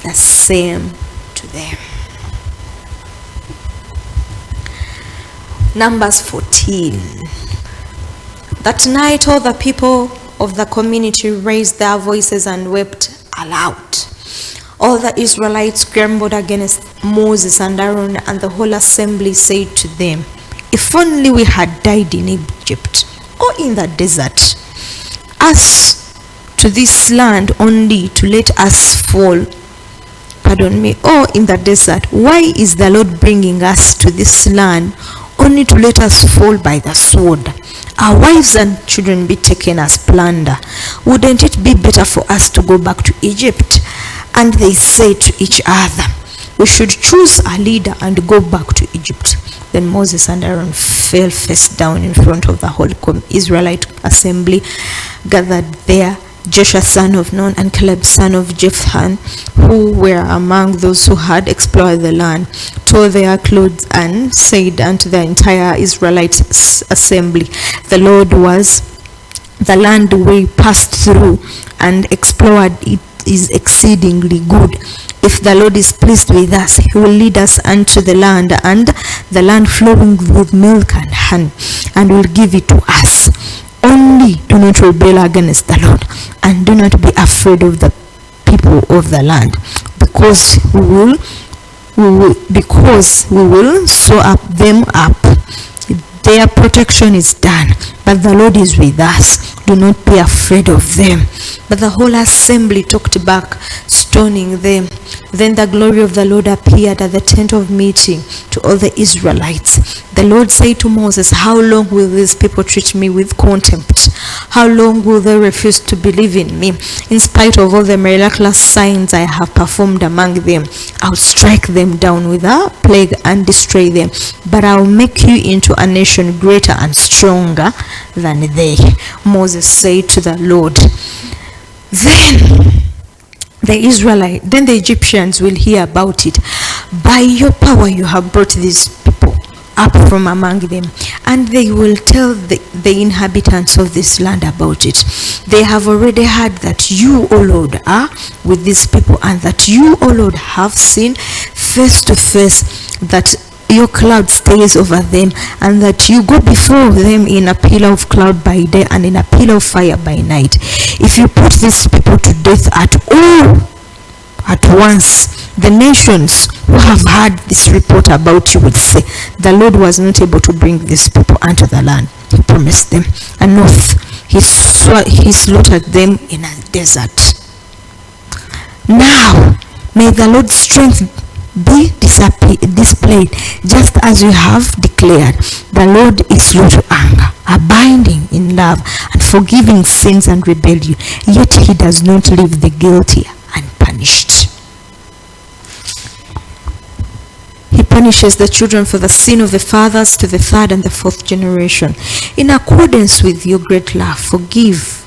the same to them. Numbers 14. That night all the people of the community raised their voices and wept aloud. All the Israelites grumbled against Moses and Aaron, and the whole assembly said to them, "If only we had died in Egypt or in the desert. As to this land only to let us fall, or in the desert. Why is the Lord bringing us to this land only to let us fall by the sword? Our wives and children be taken as plunder. Wouldn't it be better for us to go back to Egypt?" And they said to each other, "We should choose a leader and go back to Egypt." Then Moses and Aaron fell face down in front of the whole Israelite assembly gathered there Joshua son of Nun and Caleb son of Jephthah, who were among those who had explored the land, tore their clothes and said unto the entire Israelite assembly, the land we passed through and explored it is exceedingly good. If the Lord is pleased with us, he will lead us unto the land, and the land flowing with milk and honey, and will give it to us. Only do not rebel against the Lord, and do not be afraid of the people of the land, because we will sew them up. Their protection is done, but the Lord is with us. Do not be afraid of them. But the whole assembly talked back, stoning them. Then the glory of the Lord appeared at the tent of meeting to all the Israelites. The Lord said to Moses, how long will these people treat me with contempt? How long will they refuse to believe in me? In spite of all the miraculous signs I have performed among them, I'll strike them down with a plague and destroy them. But I'll make you into a nation greater and stronger than they. Moses said to the Lord, Then the Egyptians will hear about it. By your power you have brought these people up from among them, and they will tell the inhabitants of this land about it. They have already heard that you, O Lord, are with these people, and that you, O Lord, have seen face to face that your cloud stays over them, and that you go before them in a pillar of cloud by day and in a pillar of fire by night. If you put these people to death at once, the nations who have heard this report about you will say, the Lord was not able to bring these people unto the land he promised them. An oath, he slaughtered them in a desert. Now may the Lord's strength be displayed, just as you have declared. The Lord is slow to anger, abiding in love, and forgiving sins and rebellion, yet he does not leave the guilty unpunished. He punishes the children for the sin of the fathers to the third and the fourth generation. In accordance with your great love, forgive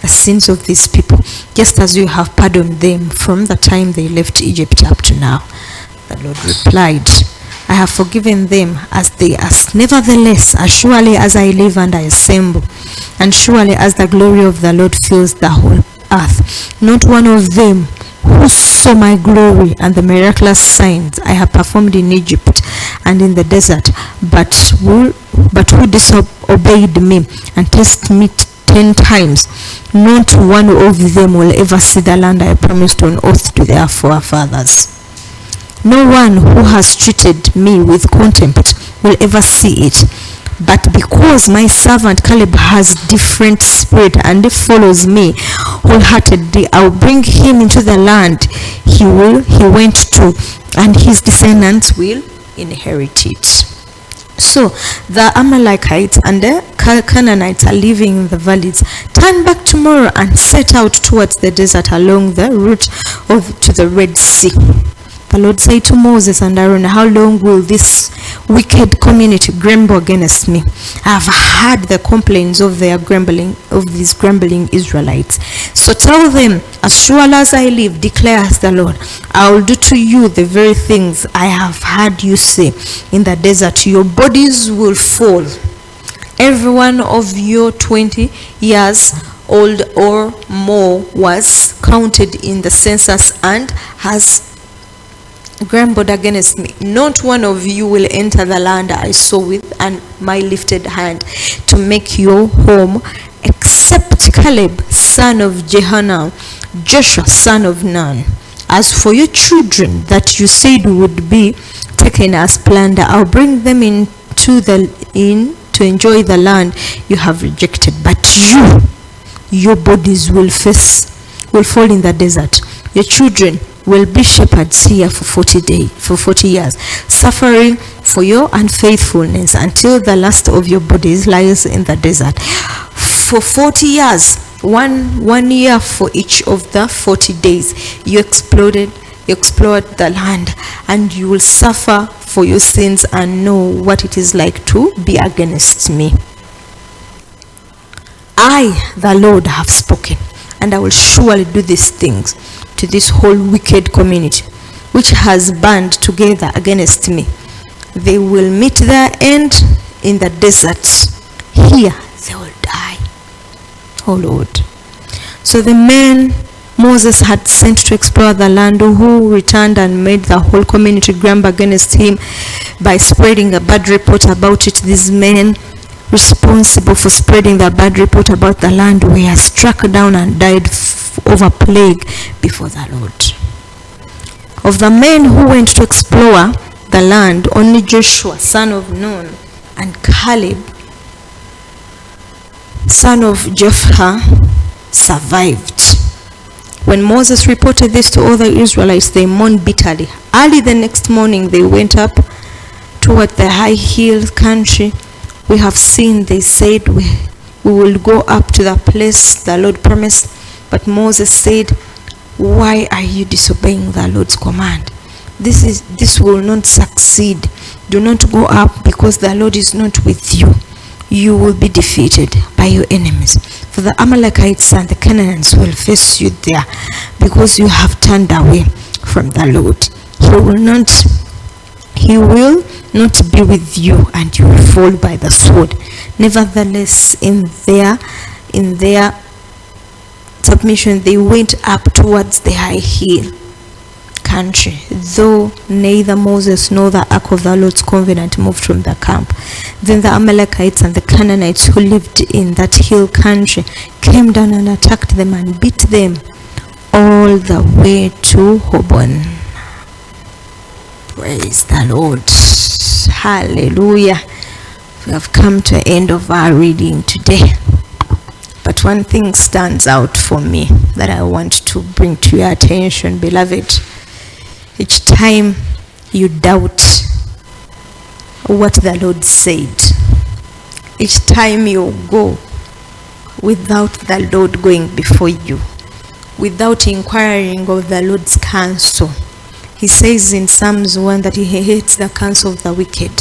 the sins of these people, just as you have pardoned them from the time they left Egypt up to now. The Lord replied, I have forgiven them as they asked. Nevertheless, as surely as I live and I assemble, and surely as the glory of the Lord fills the whole earth, not one of them who saw my glory and the miraculous signs I have performed in Egypt and in the desert, but who disobeyed me and tested me 10 times, not one of them will ever see the land I promised on oath to their forefathers. No one who has treated me with contempt will ever see it. But because my servant Caleb has different spirit and follows me wholeheartedly, I'll bring him into the land he went to, and his descendants will inherit it. So the Amalekites and the Canaanites are living in the valleys. Turn back tomorrow and set out towards the desert along the route to the Red Sea. The Lord said to Moses and Aaron, how long will this wicked community grumble against me? I have heard the complaints of these grumbling Israelites. So tell them, as surely as I live, declares the Lord, I will do to you the very things I have heard you say in the desert. Your bodies will fall. Every one of you 20 years old or more was counted in the census and has grumbled against me. Not one of you will enter the land I saw with my lifted hand to make your home, except Caleb son of Jephunneh, Joshua son of Nun. As for your children that you said would be taken as plunder, I'll bring them in to enjoy the land you have rejected. But your bodies will fall in the desert. Your children will be shepherds here for 40 years, suffering for your unfaithfulness until the last of your bodies lies in the desert. For 40 years, one year for each of the 40 days, you explored the land, and you will suffer for your sins and know what it is like to be against me. I, the Lord, have spoken. and I will surely do these things to this whole wicked community, which has band together against me. They will meet their end in the desert. Here they will die. Oh Lord. So the men Moses had sent to explore the land, who returned and made the whole community grumble against him by spreading a bad report about it. These men responsible for spreading the bad report about the land were struck down and died of a plague before the Lord. Of the men who went to explore the land, only Joshua, son of Nun, and Caleb, son of Jephthah, survived. When Moses reported this to all the Israelites, they mourned bitterly. Early the next morning, they went up toward the high hill country. We have seen, they said, we will go up to the place the Lord promised. But Moses said, why are you disobeying the Lord's command? This will not succeed. Do not go up, because the Lord is not with you. You will be defeated by your enemies. For the Amalekites and the Canaanites will face you there, because you have turned away from the Lord. He will not be with you, and you will fall by the sword. Nevertheless, in their submission, they went up towards the high hill country, though neither Moses nor the ark of the Lord's covenant moved from the camp. Then the Amalekites and the Canaanites who lived in that hill country came down and attacked them and beat them all the way to Hobon. Praise the Lord. Hallelujah. We have come to the end of our reading today. But one thing stands out for me that I want to bring to your attention, beloved. Each time you doubt what the Lord said, each time you go without the Lord going before you, without inquiring of the Lord's counsel, he says in Psalms 1 that he hates the counsel of the wicked.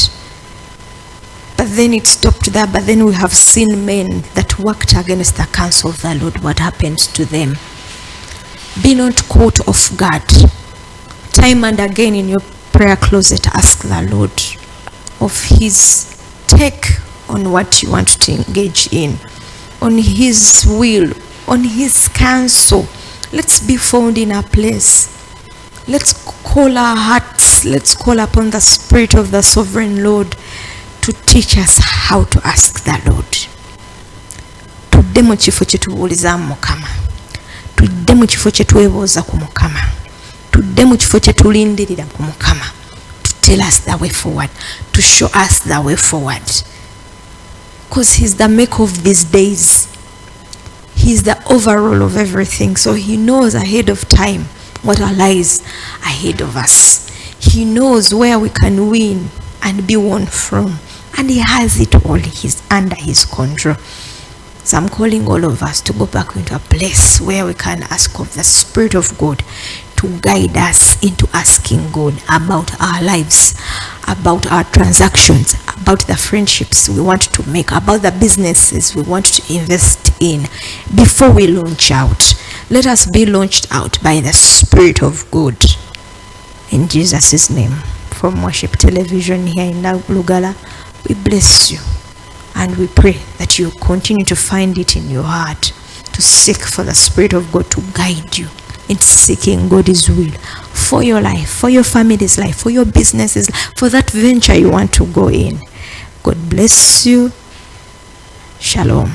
But then it stopped there. But then we have seen men that worked against the counsel of the Lord. What happened to them? Be not caught off guard. Time and again in your prayer closet, ask the Lord of his take on what you want to engage in, on his will, on his counsel. Let's be found in a place. Let's call our hearts. Let's call upon the Spirit of the Sovereign Lord to teach us how to ask the Lord. Tudde mu kifo kye tubuuliza Mukama. Tudde mu kifo kye twebuuza ku Mukama. Tudde mu kifo kye tulindirira ku Mukama. To tell us the way forward. To show us the way forward. Because he's the maker of these days. He's the overall of everything. So he knows ahead of time what lies ahead of us. He knows where we can win and be won from. And he has it all. He's under his control. So I'm calling all of us to go back into a place where we can ask of the Spirit of God to guide us into asking God about our lives, about our transactions, about the friendships we want to make, about the businesses we want to invest in before we launch out. Let us be launched out by the Spirit of God. In Jesus' name. From Worship Television here in Lugala, we bless you and we pray that you continue to find it in your heart to seek for the Spirit of God to guide you in seeking God's will for your life, for your family's life, for your businesses, for that venture you want to go in. God bless you. Shalom.